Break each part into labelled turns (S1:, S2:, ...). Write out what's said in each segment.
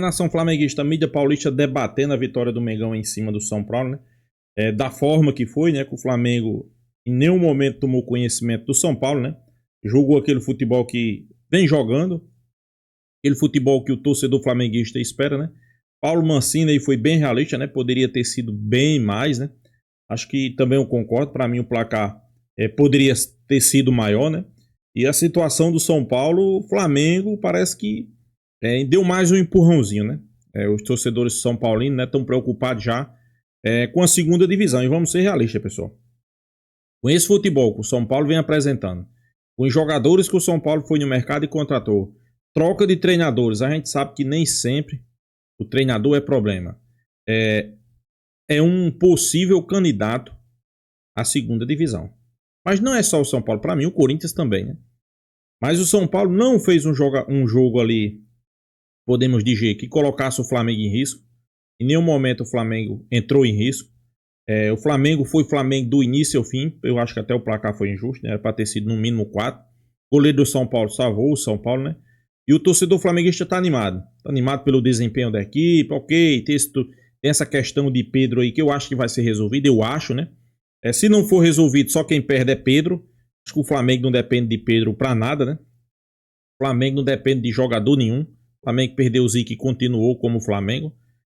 S1: Nação flamenguista, mídia paulista debatendo a vitória do Mengão em cima do São Paulo, né? Da forma que foi, né? Que o Flamengo em nenhum momento tomou conhecimento do São Paulo, né? Jogou aquele futebol que vem jogando, aquele futebol que o torcedor flamenguista espera, né? Paulo Mancini aí foi bem realista, né? Poderia ter sido bem mais, né? Acho que também eu concordo. Para mim o placar poderia ter sido maior, né? E a situação do São Paulo, o Flamengo parece que deu mais um empurrãozinho, né? Os torcedores são paulinos, né, estão preocupados já com a segunda divisão. E vamos ser realistas, pessoal. Com esse futebol que o São Paulo vem apresentando, com os jogadores que o São Paulo foi no mercado e contratou, troca de treinadores, a gente sabe que nem sempre o treinador é problema. É um possível candidato à segunda divisão. Mas não é só o São Paulo, para mim o Corinthians também, né? Mas o São Paulo não fez um jogo ali, podemos dizer, que colocasse o Flamengo em risco. Em nenhum momento o Flamengo entrou em risco. O Flamengo foi Flamengo do início ao fim. Eu acho que até o placar foi injusto, né? Era para ter sido no mínimo 4. O goleiro do São Paulo salvou o São Paulo, né? E o torcedor flamenguista está animado. Está animado pelo desempenho da equipe. Ok, tem essa questão de Pedro aí que eu acho que vai ser resolvida. Eu acho, né? Se não for resolvido, só quem perde é Pedro. Acho que o Flamengo não depende de Pedro para nada, né? O Flamengo não depende de jogador nenhum. O Flamengo perdeu o Zico e continuou como Flamengo.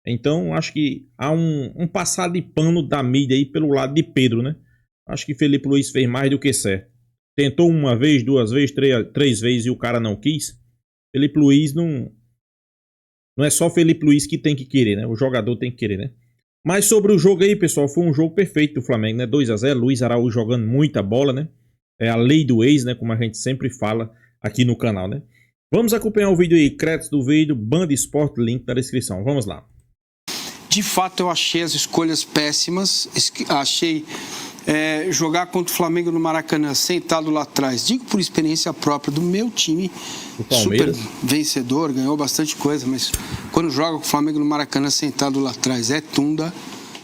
S1: Então, acho que há um passar de pano da mídia aí pelo lado de Pedro, né? Acho que Felipe Luiz fez mais do que certo. Tentou uma vez, duas vezes, três vezes e o cara não quis. Felipe Luiz não é só Felipe Luiz que tem que querer, né? O jogador tem que querer, né? Mas sobre o jogo aí, pessoal, foi um jogo perfeito do Flamengo, né? 2-0, Luiz Araújo jogando muita bola, né? É a lei do ex, né? Como a gente sempre fala aqui no canal, né? Vamos acompanhar o vídeo aí, créditos do vídeo, Band Sport, link na descrição. Vamos lá.
S2: De fato, eu achei as escolhas péssimas. Achei jogar contra o Flamengo no Maracanã, sentado lá atrás. Digo por experiência própria do meu time, super vencedor, ganhou bastante coisa, mas quando joga com o Flamengo no Maracanã, sentado lá atrás, é tunda.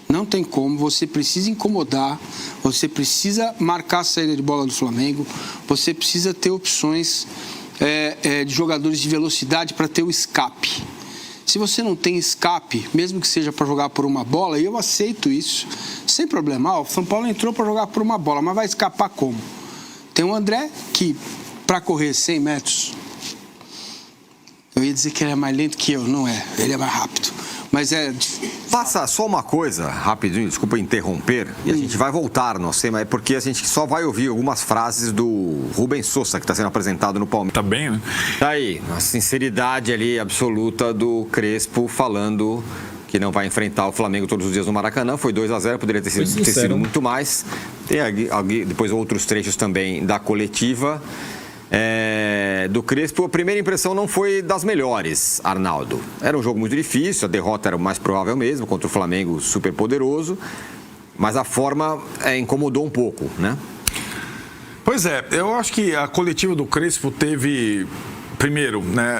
S2: Não tem como, você precisa incomodar, você precisa marcar a saída de bola do Flamengo, você precisa ter opções de jogadores de velocidade para ter o escape. Se você não tem escape, mesmo que seja para jogar por uma bola, e eu aceito isso, sem problema. O São Paulo entrou para jogar por uma bola, mas vai escapar como? Tem o André, que para correr 100 metros, eu ia dizer que ele é mais lento que eu, não é, ele é mais rápido. Mas
S3: Faça só uma coisa, rapidinho, desculpa interromper, e a gente vai voltar no tema, porque a gente só vai ouvir algumas frases do Rubens Sousa, que está sendo apresentado no Palmeiras.
S4: Tá bem, né?
S3: Tá aí, a sinceridade ali absoluta do Crespo falando que não vai enfrentar o Flamengo todos os dias no Maracanã. Foi 2-0, poderia ter sido muito mais. Tem depois outros trechos também da coletiva. Do Crespo, a primeira impressão não foi das melhores, Arnaldo. Era um jogo muito difícil, a derrota era o mais provável mesmo, contra o Flamengo super poderoso, mas a forma incomodou um pouco, né?
S4: Pois é, eu acho que a coletiva do Crespo teve, primeiro, né,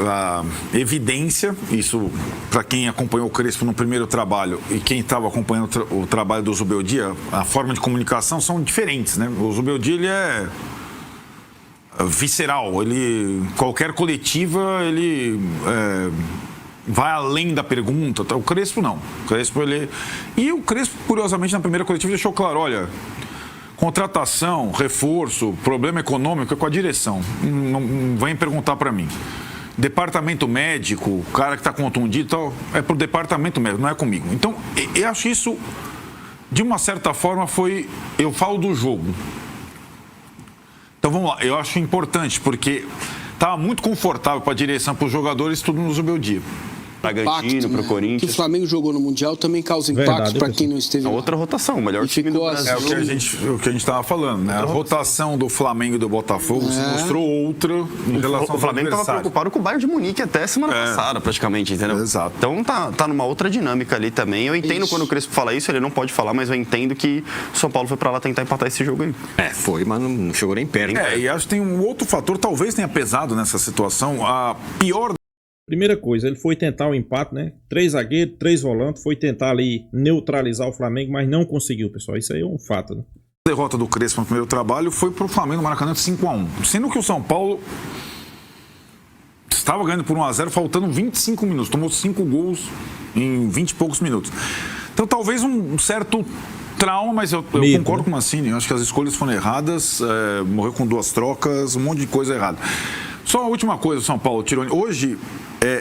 S4: a evidência, isso para quem acompanhou o Crespo no primeiro trabalho e quem estava acompanhando o trabalho do Zubeldia, a forma de comunicação são diferentes, né? O Zubeldia, ele é visceral, qualquer coletiva ele vai além da pergunta. O Crespo não. E o Crespo, curiosamente, na primeira coletiva deixou claro, olha, contratação, reforço, problema econômico é com a direção, não vem perguntar para mim. Departamento médico, o cara que está contundido e tal, é pro departamento médico, não é comigo. Então, eu acho isso, de uma certa forma, eu falo do jogo. Então vamos lá, eu acho importante, porque estava muito confortável para a direção, para os jogadores, tudo no Zubeldia.
S2: Bragantino, para o Corinthians. Que o Flamengo jogou no Mundial também causa impacto para quem não esteve lá.
S5: Outra rotação, o melhor time do Brasil.
S4: É o que a gente estava falando, né? A rotação do Flamengo e do Botafogo se mostrou outra em relação ao
S5: Flamengo estava preocupado com o Bayern de Munique até semana passada, praticamente, entendeu?
S4: Exato.
S5: Então tá numa outra dinâmica ali também. Eu entendo quando o Crespo fala isso, ele não pode falar, mas eu entendo que o São Paulo foi para lá tentar empatar esse jogo aí.
S3: Foi, mas não chegou nem perto.
S4: E acho que tem um outro fator, talvez tenha pesado nessa situação, a pior.
S1: Primeira coisa, ele foi tentar o empate, né? 3 zagueiros, 3 volantes, foi tentar ali neutralizar o Flamengo, mas não conseguiu, pessoal. Isso aí é um fato, né?
S4: A derrota do Crespo no primeiro trabalho foi pro Flamengo no Maracanã de 5-1. Sendo que o São Paulo estava ganhando por 1-0, faltando 25 minutos. Tomou 5 gols em 20 e poucos minutos. Então, talvez um certo trauma, mas eu concordo com o Mancini. Eu acho que as escolhas foram erradas, morreu com 2 trocas, um monte de coisa errada. Só a última coisa, São Paulo, Tironi. Hoje,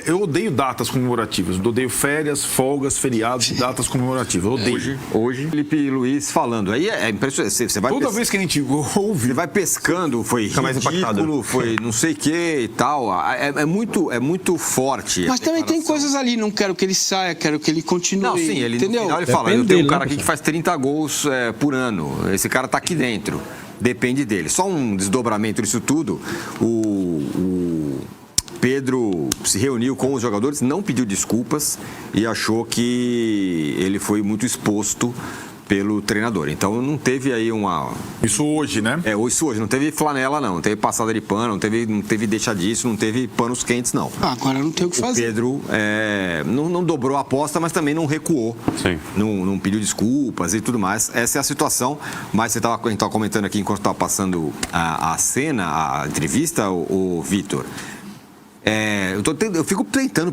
S4: eu odeio datas comemorativas. Eu odeio férias, folgas, feriados e datas comemorativas. Eu odeio.
S3: Hoje, Felipe Luiz falando. Aí é impressionante. Você vai
S4: Toda vez que a gente ouve...
S3: Você vai pescando, foi
S5: fica mais
S3: ridículo,
S5: impactado.
S3: Foi não sei o que e tal. É muito forte.
S2: Mas também tem coisas ali, não quero que ele saia, quero que ele continue.
S3: Não, sim, ele
S2: entendeu?
S3: no final ele fala,
S1: Depende
S3: eu tenho
S1: dele,
S3: um cara
S1: né,
S3: aqui que faz 30 gols por ano. Esse cara tá aqui dentro. Depende dele. Só um desdobramento disso tudo. O Pedro se reuniu com os jogadores, não pediu desculpas e achou que ele foi muito exposto pelo treinador. Então não teve aí
S4: Isso hoje, né?
S3: Isso hoje. Não teve flanela, não teve passada de pano, não teve deixa disso, não teve panos quentes, não.
S2: Agora não tem o que fazer.
S3: O Pedro não dobrou a aposta, mas também não recuou.
S5: Sim.
S3: Não pediu desculpas e tudo mais. Essa é a situação. Mas a gente estava comentando aqui, enquanto estava passando a cena, a entrevista, o Vitor. Eu fico tentando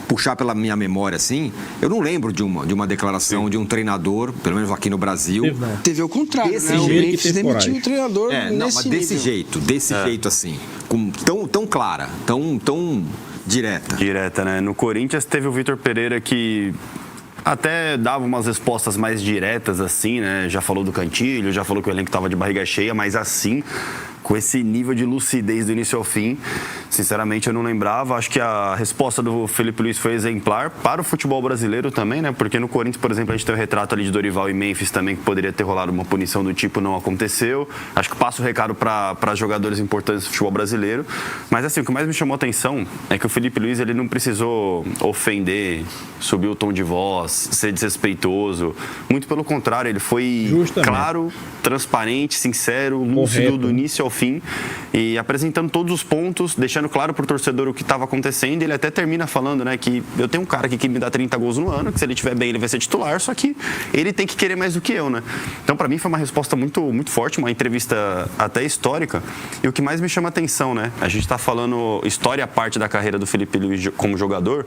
S3: puxar pela minha memória, assim. Eu não lembro de uma declaração de um treinador, pelo menos aqui no Brasil.
S2: Teve o contrário,
S3: Desse
S2: né? O
S3: jeito
S2: Memphis demitiu o treinador
S3: mas desse jeito, assim. Tão clara, tão direta.
S5: Direta, né? No Corinthians teve o Vitor Pereira que até dava umas respostas mais diretas, assim, né? Já falou do Cantilho, já falou que o elenco estava de barriga cheia, mas assim, com esse nível de lucidez do início ao fim, sinceramente eu não lembrava. Acho que a resposta do Felipe Luiz foi exemplar para o futebol brasileiro também, né? Porque no Corinthians, por exemplo, a gente tem o retrato ali de Dorival e Memphis também, que poderia ter rolado uma punição do tipo, não aconteceu. Acho que passa o recado para jogadores importantes do futebol brasileiro. Mas assim, o que mais me chamou a atenção é que o Felipe Luiz, ele não precisou ofender, subir o tom de voz, ser desrespeitoso. Muito pelo contrário, ele foi claro, transparente, sincero, lúcido do início ao fim e apresentando todos os pontos, deixando claro pro torcedor o que estava acontecendo. Ele até termina falando, né, que eu tenho um cara aqui que me dá 30 gols no ano, que se ele estiver bem ele vai ser titular, só que ele tem que querer mais do que eu, né? Então, para mim foi uma resposta muito, muito forte, uma entrevista até histórica. E o que mais me chama a atenção, né? A gente está falando história à parte da carreira do Felipe Luiz como jogador,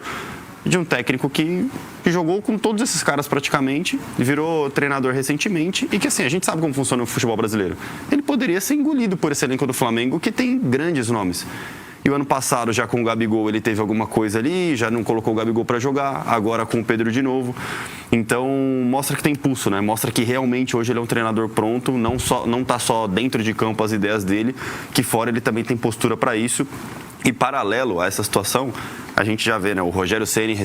S5: de um técnico que jogou com todos esses caras praticamente, virou treinador recentemente e que, assim, a gente sabe como funciona o futebol brasileiro. Ele poderia ser engolido por esse elenco do Flamengo, que tem grandes nomes. E o ano passado, já com o Gabigol, ele teve alguma coisa ali, já não colocou o Gabigol para jogar, agora com o Pedro de novo. Então, mostra que tem pulso, né? Mostra que realmente hoje ele é um treinador pronto, não tá só dentro de campo as ideias dele, que fora ele também tem postura para isso. E paralelo a essa situação, a gente já vê, né? O Rogério Ceni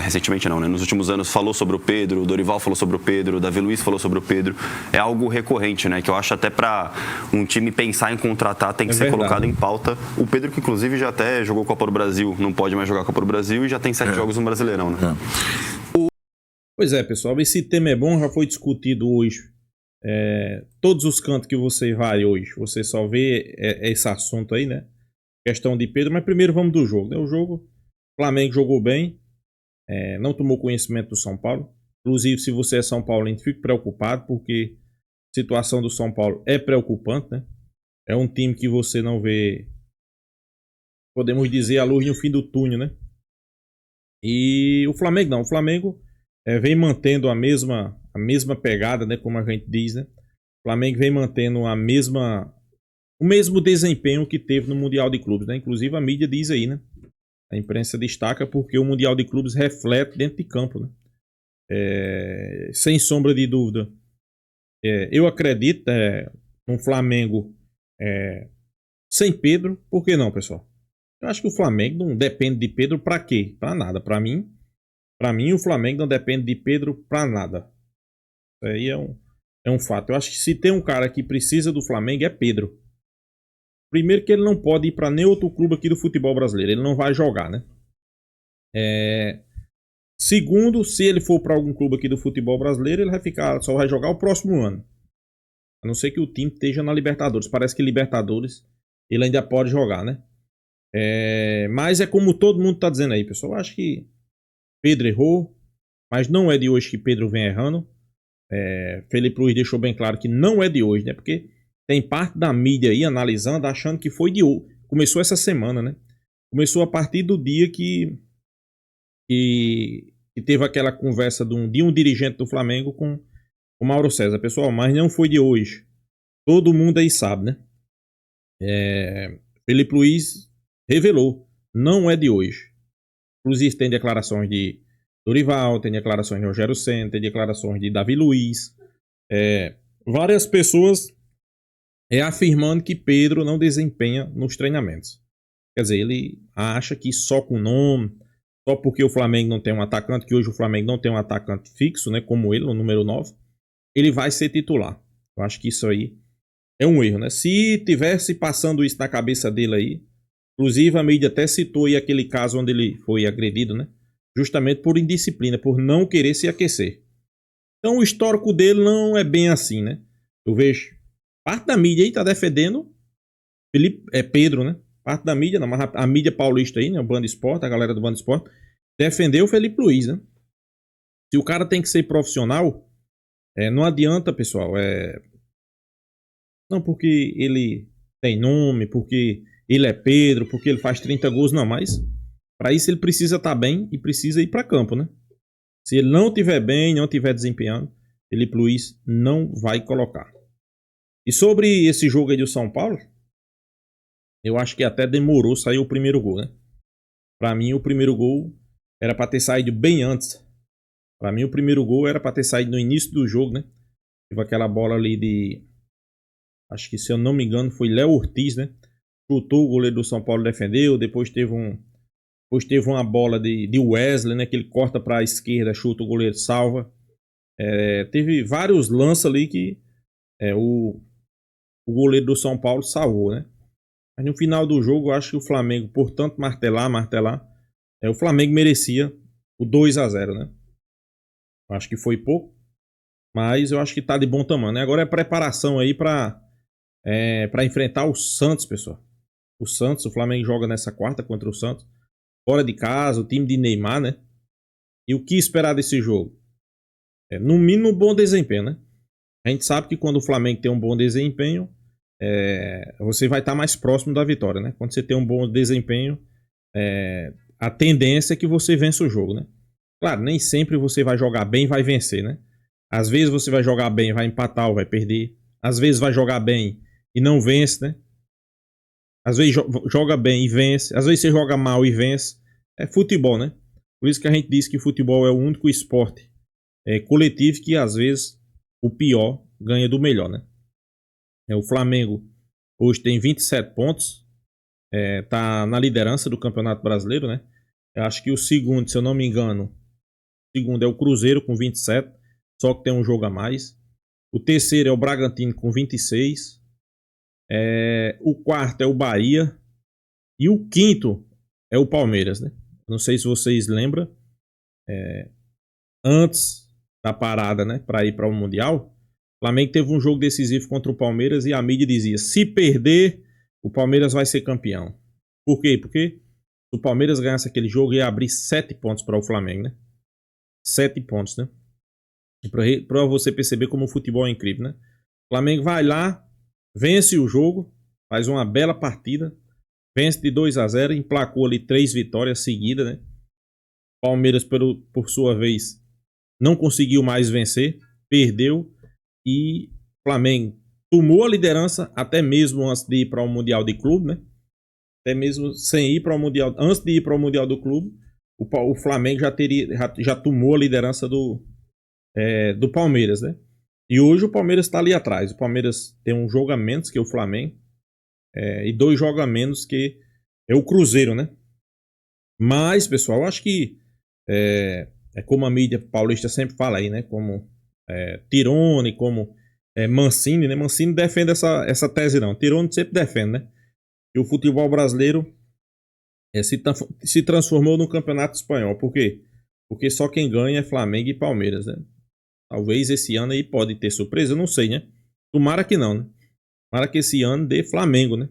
S5: recentemente não, né? Nos últimos anos falou sobre o Pedro, o Dorival falou sobre o Pedro, o Davi Luiz falou sobre o Pedro. É algo recorrente, né? Que eu acho até para um time pensar em contratar tem que ser colocado em pauta. O Pedro, que inclusive já até jogou Copa do Brasil, não pode mais jogar Copa do Brasil e já tem 7 jogos no Brasileirão, né?
S1: Pois é, pessoal, esse tema é bom, já foi discutido hoje. Todos os cantos que você vai hoje, você só vê esse assunto aí, né? Questão de Pedro, mas primeiro vamos do jogo, né? O jogo, o Flamengo jogou bem, não tomou conhecimento do São Paulo. Inclusive, se você é São Paulino, fique preocupado, porque a situação do São Paulo é preocupante, né? É um time que você não vê, podemos dizer, a luz no fim do túnel, né? E o Flamengo não, o Flamengo vem mantendo a mesma pegada, né? Como a gente diz, né? O Flamengo vem mantendo o mesmo desempenho que teve no Mundial de Clubes, né? Inclusive a mídia diz aí, né? A imprensa destaca porque o Mundial de Clubes reflete dentro de campo, né? Sem sombra de dúvida. Eu acredito no Flamengo sem Pedro. Por que não, pessoal? Eu acho que o Flamengo não depende de Pedro pra quê? Pra nada. Pra mim, o Flamengo não depende de Pedro pra nada. Isso aí é um fato. Eu acho que se tem um cara que precisa do Flamengo é Pedro. Primeiro que ele não pode ir para nenhum outro clube aqui do futebol brasileiro. Ele não vai jogar, né? Segundo, se ele for para algum clube aqui do futebol brasileiro, ele só vai jogar o próximo ano. A não ser que o time esteja na Libertadores. Parece que Libertadores ele ainda pode jogar, né? Mas é como todo mundo tá dizendo aí, pessoal. Eu acho que Pedro errou, mas não é de hoje que Pedro vem errando. Felipe Luiz deixou bem claro que não é de hoje, né? Porque tem parte da mídia aí analisando, achando que foi de hoje. Começou essa semana, né? começou a partir do dia que teve aquela conversa de um dirigente do Flamengo com o Mauro César. Pessoal, mas não foi de hoje. Todo mundo aí sabe, né? Felipe Luiz revelou, não é de hoje. Inclusive tem declarações de Dorival, tem declarações de Rogério Ceni, tem declarações de Davi Luiz. Várias pessoas afirmando que Pedro não desempenha nos treinamentos. Quer dizer, ele acha que só com nome, só porque o Flamengo não tem um atacante, que hoje o Flamengo não tem um atacante fixo, né, como ele, no número 9, ele vai ser titular. Eu acho que isso aí é um erro, né? Se tivesse passando isso na cabeça dele aí, inclusive a mídia até citou aí aquele caso onde ele foi agredido, né? Justamente por indisciplina, por não querer se aquecer. Então o histórico dele não é bem assim, né? Eu vejo parte da mídia aí tá defendendo Pedro, né? Parte da mídia, não, mas a mídia paulista aí, né? O Band Esporte, a galera do Band Esporte, defendeu o Felipe Luiz, né? Se o cara tem que ser profissional, não adianta, pessoal. Não porque ele tem nome, porque ele é Pedro, porque ele faz 30 gols, não, mas para isso ele precisa estar bem e precisa ir para campo, né? Se ele não estiver bem, não estiver desempenhando, Felipe Luiz não vai colocar. E sobre esse jogo aí do São Paulo, eu acho que até demorou sair o primeiro gol, né? Para mim, o primeiro gol era para ter saído bem antes. Para mim, o primeiro gol era para ter saído no início do jogo, né? Teve aquela bola ali de... Acho que, se eu não me engano, foi Léo Ortiz, né? Chutou, o goleiro do São Paulo defendeu. Depois teve uma bola de Wesley, né? Que ele corta para a esquerda, chuta, o goleiro salva. Teve vários lances ali que o goleiro do São Paulo salvou, né? Mas no final do jogo, eu acho que o Flamengo, por tanto martelar, o Flamengo merecia o 2-0, né? Eu acho que foi pouco, mas eu acho que tá de bom tamanho, né? Agora é preparação aí para enfrentar o Santos, pessoal. O Santos, o Flamengo joga nessa quarta contra o Santos, fora de casa, o time de Neymar, né? E o que esperar desse jogo? No mínimo, um bom desempenho, né? A gente sabe que quando o Flamengo tem um bom desempenho, você vai estar mais próximo da vitória, né? Quando você tem um bom desempenho, a tendência é que você vença o jogo, né? Claro, nem sempre você vai jogar bem e vai vencer, né? Às vezes você vai jogar bem e vai empatar ou vai perder. Às vezes vai jogar bem e não vence, né? Às vezes joga bem e vence. Às vezes você joga mal e vence. É futebol, né? Por isso que a gente diz que futebol é o único esporte coletivo que às vezes o pior ganha do melhor, né? O Flamengo hoje tem 27 pontos. Tá na liderança do Campeonato Brasileiro, né? Eu acho que o segundo, se eu não me engano, o segundo é o Cruzeiro com 27, só que tem um jogo a mais. O terceiro é o Bragantino com 26. O quarto é o Bahia. E o quinto é o Palmeiras, né? Não sei se vocês lembram. Antes da parada, né, para ir para o Mundial, o Flamengo teve um jogo decisivo contra o Palmeiras e a mídia dizia: se perder, o Palmeiras vai ser campeão. Por quê? Porque se o Palmeiras ganhasse aquele jogo, ia abrir 7 pontos para o Flamengo, né? 7 pontos, né? Para você perceber como o futebol é incrível, né? O Flamengo vai lá, vence o jogo, faz uma bela partida, vence de 2-0, emplacou ali 3 vitórias seguidas, né? Palmeiras, por sua vez, não conseguiu mais vencer, perdeu, e o Flamengo tomou a liderança até mesmo antes de ir para o Mundial de Clube, né? Até mesmo sem ir para o Mundial, antes de ir para o Mundial do Clube, o Flamengo já tomou a liderança do Palmeiras, né? E hoje o Palmeiras está ali atrás. O Palmeiras tem um jogo a menos que o Flamengo, e 2 jogos a menos que é o Cruzeiro, né? Mas, pessoal, eu acho que como a mídia paulista sempre fala aí, né? Como Tirone, como Mancini, né? Mancini defende essa tese, não. Tirone sempre defende, né? E o futebol brasileiro se transformou no campeonato espanhol. Por quê? Porque só quem ganha é Flamengo e Palmeiras, né? Talvez esse ano aí pode ter surpresa, eu não sei, né? Tomara que não, né? Tomara que esse ano dê Flamengo, né?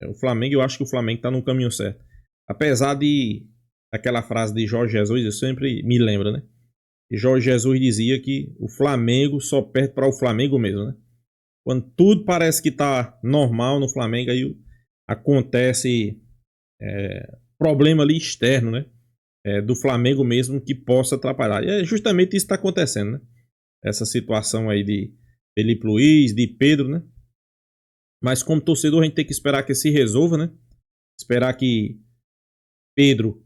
S1: O Flamengo, eu acho que o Flamengo tá no caminho certo. Apesar daquela frase de Jorge Jesus, eu sempre me lembro, né? E Jorge Jesus dizia que o Flamengo só perde para o Flamengo mesmo, né? Quando tudo parece que tá normal no Flamengo, aí acontece problema ali externo, né? Do Flamengo mesmo que possa atrapalhar. E é justamente isso que está acontecendo, né? Essa situação aí de Felipe Luiz, de Pedro, né? Mas como torcedor a gente tem que esperar que se resolva, né? Esperar que Pedro...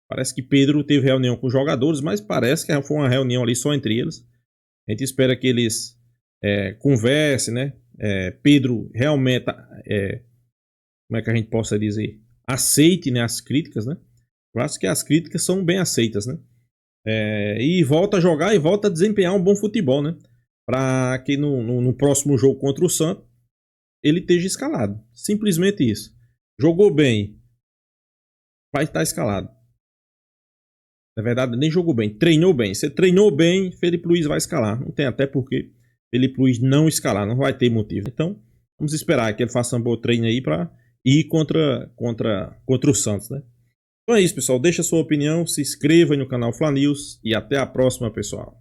S1: Parece que Pedro teve reunião com os jogadores, mas parece que foi uma reunião ali só entre eles. A gente espera que eles conversem, né? Pedro realmente, como é que a gente possa dizer, aceite, né, as críticas, né? Eu acho que as críticas são bem aceitas, né? E volta a jogar e volta a desempenhar um bom futebol, né? Para que no próximo jogo contra o Santos ele esteja escalado. Simplesmente isso. Jogou bem, vai estar escalado. Na verdade, nem jogou bem, treinou bem. Você treinou bem, Felipe Luiz vai escalar. Não tem até porque Felipe Luiz não escalar, não vai ter motivo. Então, vamos esperar que ele faça um bom treino aí para ir contra o Santos, né? Então é isso, pessoal. Deixa a sua opinião, se inscreva aí no canal Fla News e até a próxima, pessoal.